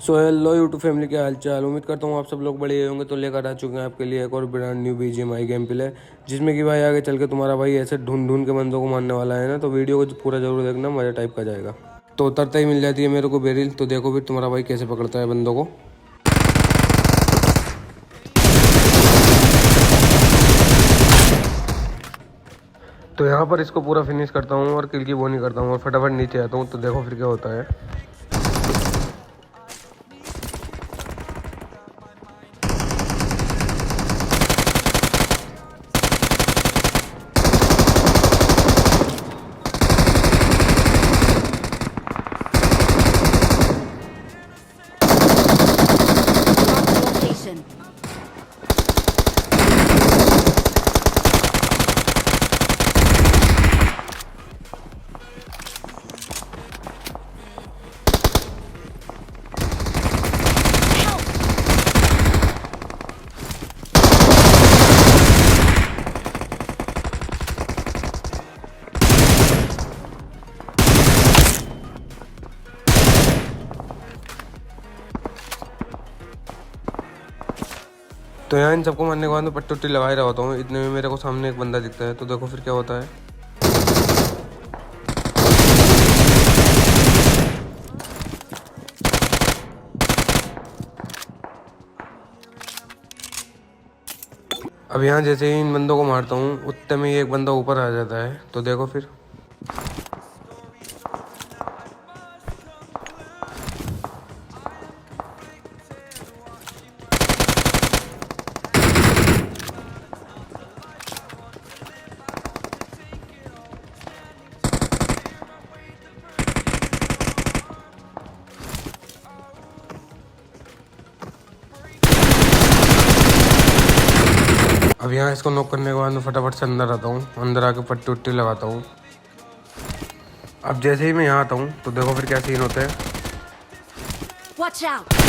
So hello YouTube family, के हाल चाल। उम्मीद करता हूँ आप सब लोग बढ़िया होंगे। तो लेकर आ चुके हैं आपके लिए एक और brand new BGMI game play, जिसमें कि भाई आगे चल के तुम्हारा भाई ऐसे ढूंढ ढूंढ के बंदों को मारने वाला है ना। तो वीडियो को पूरा जरूर देखना, मजा टाइप का जाएगा। तो उतरता ही मिल जाती है मेरे को बेरिल। तो देखो फिर तुम्हारा भाई कैसे पकड़ता है बंदों को। तो यहाँ पर इसको पूरा फिनिश करता हूँ और किल की वो नहीं करता हूँ और फटाफट नीचे आता हूँ। तो देखो फिर क्या होता है। तो यहाँ इन सबको मारने के बाद मैं पट्टी उट्टी लगा ही रहा होता हूँ। इतने में मेरे को सामने एक बंदा दिखता है। तो देखो फिर क्या होता है। अब यहाँ जैसे ही इन बंदों को मारता हूँ उतने में ही एक बंदा ऊपर आ जाता है। तो देखो फिर। अब यहाँ इसको नॉक करने के बाद मैं फटाफट से अंदर आता हूँ। अंदर आके पट्टी उट्टी लगाता हूँ। अब जैसे ही मैं यहाँ आता हूँ तो देखो फिर क्या सीन होते हैं। Watch out!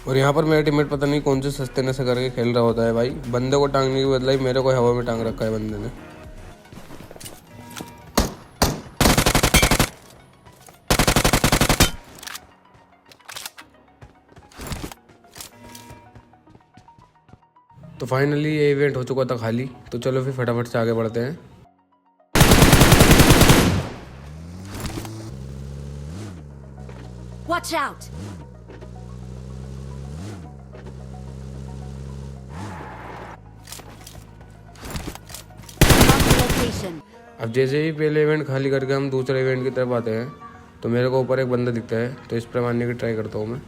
और यहाँ पर मेरा टीममेट पता नहीं कौन से सस्ते नशे करके खेल रहा होता है भाई। बंदे को टांगने की बदला ही मेरे को हवा में टांग रखा है बंदे ने। तो फाइनली ये इवेंट हो चुका था खाली। तो चलो फिर फटाफट से आगे बढ़ते हैं। Watch out! Mark the location. अब जैसे ही पहले इवेंट खाली करके हम दूसरे इवेंट की तरफ आते हैं तो मेरे को ऊपर एक बंदा दिखता है। तो इस पर मारने की ट्राई करता हूँ मैं।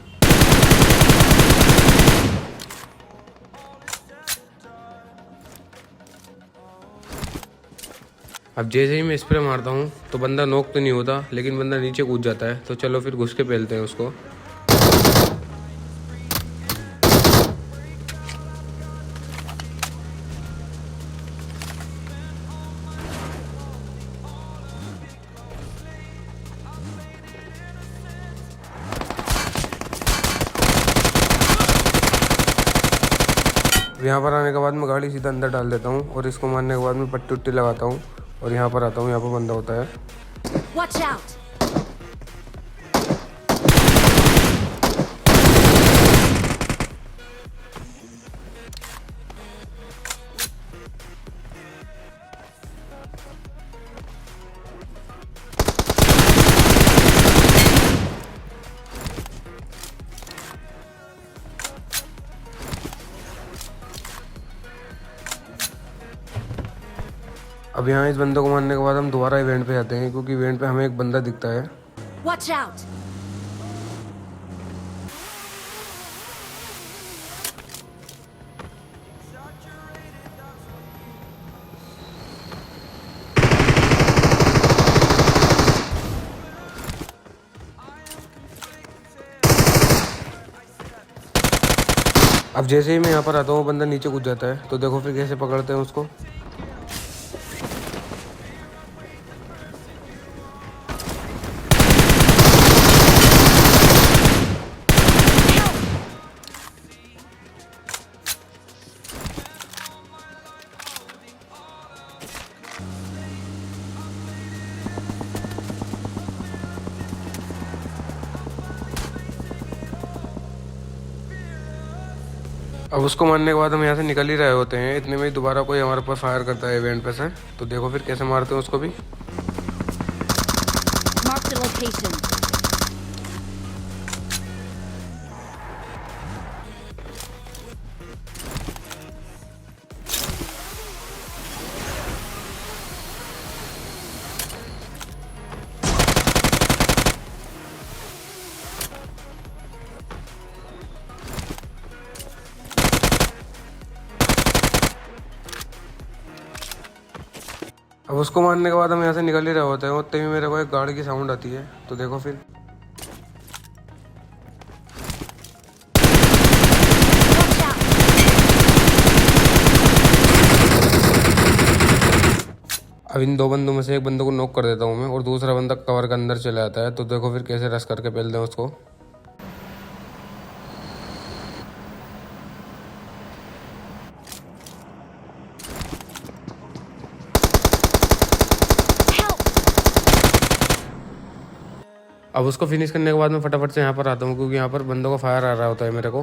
अब जैसे ही मैं स्प्रे मारता हूँ तो बंदा नॉक तो नहीं होता, लेकिन बंदा नीचे कूद जाता है। तो चलो फिर घुस के पेलते हैं उसको। यहाँ पर आने के बाद मैं गाड़ी सीधा अंदर डाल देता हूँ और इसको मारने के बाद मैं पट्टी उट्टी लगाता हूँ और यहाँ पर आता हूँ। यहाँ पर बंदा होता है। Watch out! अब यहाँ इस बंदे को मारने के बाद हम दोबारा इवेंट पे जाते हैं, क्योंकि इवेंट पे हमें एक बंदा दिखता है। Watch out! अब जैसे ही मैं यहाँ पर आता हूँ वो बंदा नीचे कूद जाता है, तो देखो फिर कैसे पकड़ते हैं उसको। अब उसको मारने के बाद हम यहाँ से निकल ही रहे होते हैं, इतने में ही दोबारा कोई हमारे ऊपर फायर करता है इवेंट पे से। तो देखो फिर कैसे मारते हैं उसको भी। Mark the location. अब उसको मारने के बाद हम यहाँ से निकल ही रहे होते हैं, उतने ही मेरे को एक गाड़ी की साउंड आती है। तो देखो फिर Watch out! अब इन दो बंदों में से एक बंदे को नॉक कर देता हूँ मैं, और दूसरा बंदा कवर के अंदर चला जाता है। तो देखो फिर कैसे रश करके पेल दें उसको। Help! अब उसको फिनिश करने के बाद मैं फटाफट से यहाँ पर आता हूँ, क्योंकि यहाँ पर बंदों को फायर आ रहा होता है मेरे को।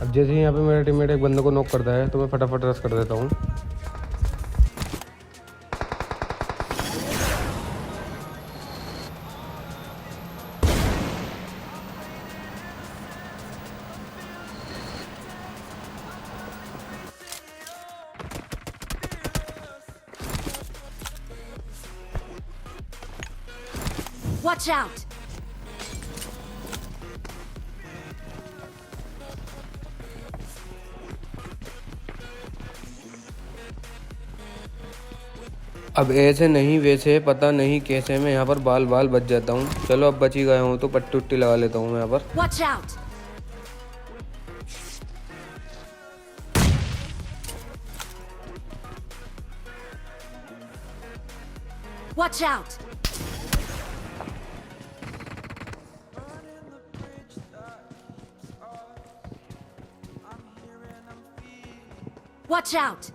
अब जैसे ही यहाँ पे मेरा टीममेट एक बंदे को नॉक करता है, तो मैं फटाफट रश कर देता हूँ। Watch out! अब ऐसे नहीं वैसे पता नहीं कैसे मैं यहाँ पर बाल बाल बच जाता हूँ। चलो अब बच ही गया हूँ तो पट्टी उट्टी लगा लेता हूँ मैं यहाँ पर। Watch out! Watch out! Watch out!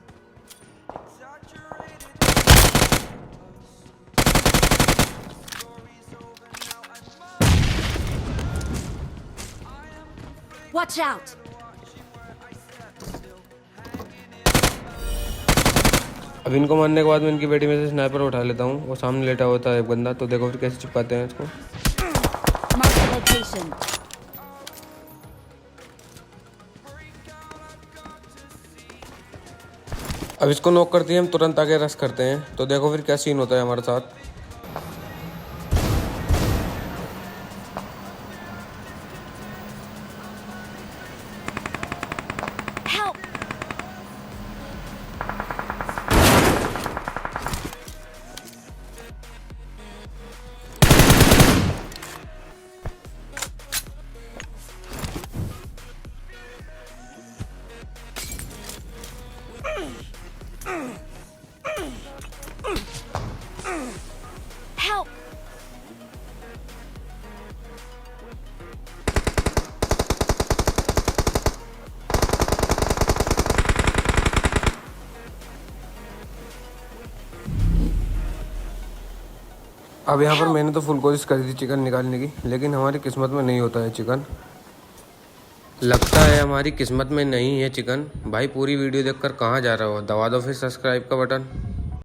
Watch out! अब इनको मारने के बाद मैं इनकी बेटी में से स्नाइपर उठा लेता हूँ। वो सामने लेटा होता है एक बंदा। तो देखो फिर कैसे चिपकाते हैं इसको। Mark the location. अब इसको नॉक करते ही हम तुरंत आगे रश करते हैं। तो देखो फिर क्या सीन होता है हमारे साथ। Help! Help! अब यहाँ पर मैंने तो फुल कोशिश करी थी चिकन निकालने की, लेकिन हमारी किस्मत में नहीं होता है चिकन। लगता है हमारी किस्मत में नहीं है चिकन। भाई पूरी वीडियो देखकर कहाँ जा रहे हो? दबा दो फिर सब्सक्राइब का बटन।